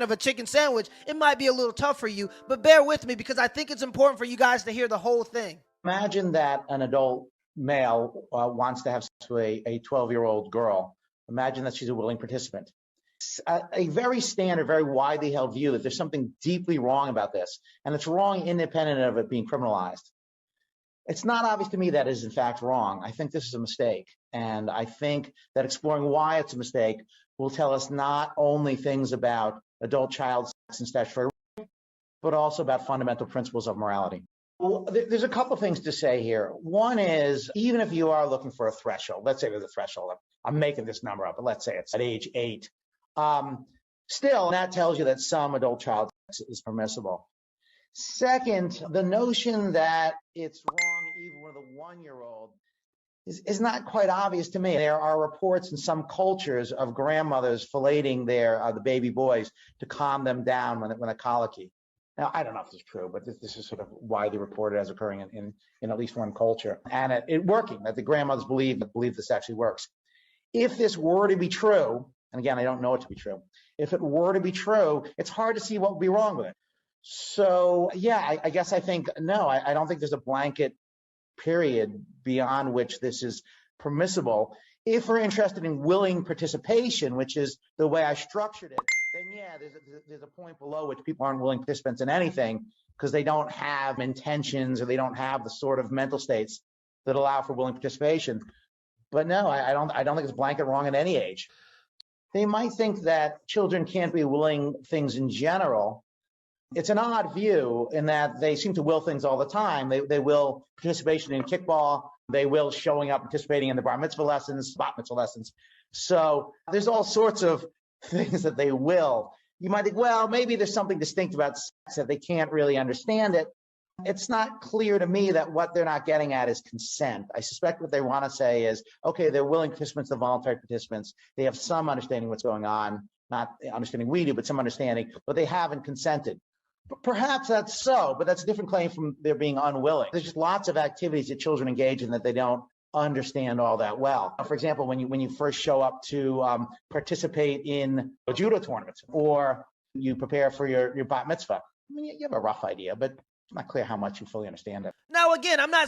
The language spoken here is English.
of a chicken sandwich, it might be a little tough for you, but bear with me because I think it's important for you guys to hear the whole thing. Imagine that an adult male wants to have sex with a 12-year-old girl. Imagine that she's a willing participant. A very standard, very widely held view that there's something deeply wrong about this, and it's wrong independent of it being criminalized. It's not obvious to me that is in fact wrong. I think this is a mistake, and I think that exploring why it's a mistake will tell us not only things about adult-child sex and statutory, but also about fundamental principles of morality. Well, there's a couple things to say here. One is, even if you are looking for a threshold, let's say there's a threshold, I'm making this number up, but let's say it's at age 8. Still, that tells you that some adult-child sex is permissible. Second, the notion that it's wrong even with a 1-year-old is not quite obvious to me. There are reports in some cultures of grandmothers filleting the baby boys to calm them down when a colicky. Now, I don't know if this is true, but this is sort of widely reported as occurring in at least one culture, and it working, that the grandmothers believe this actually works. If this were to be true, and again, I don't know it to be true, if it were to be true, it's hard to see what would be wrong with it. So, yeah, I guess I think, no, I don't think there's a blanket period beyond which this is permissible. If we're interested in willing participation, which is the way I structured it, then yeah, there's a point below which people aren't willing participants in anything because they don't have intentions or they don't have the sort of mental states that allow for willing participation. But no, I don't think it's blanket wrong at any age. They might think that children can't be willing things in general. It's an odd view in that they seem to will things all the time. They will participation in kickball. They will showing up, participating in the bar mitzvah lessons, bat mitzvah lessons. So there's all sorts of things that they will. You might think, well, maybe there's something distinct about sex that they can't really understand it. It's not clear to me that what they're not getting at is consent. I suspect what they want to say is, okay, they're willing participants, they're voluntary participants. They have some understanding what's going on, not understanding we do, but some understanding, but they haven't consented. Perhaps that's so, but that's a different claim from their being unwilling. There's just lots of activities that children engage in that they don't understand all that well. For example, when you first show up to participate in a judo tournament or you prepare for your bat mitzvah, I mean, you have a rough idea, but it's not clear how much you fully understand it. Now, again, I'm not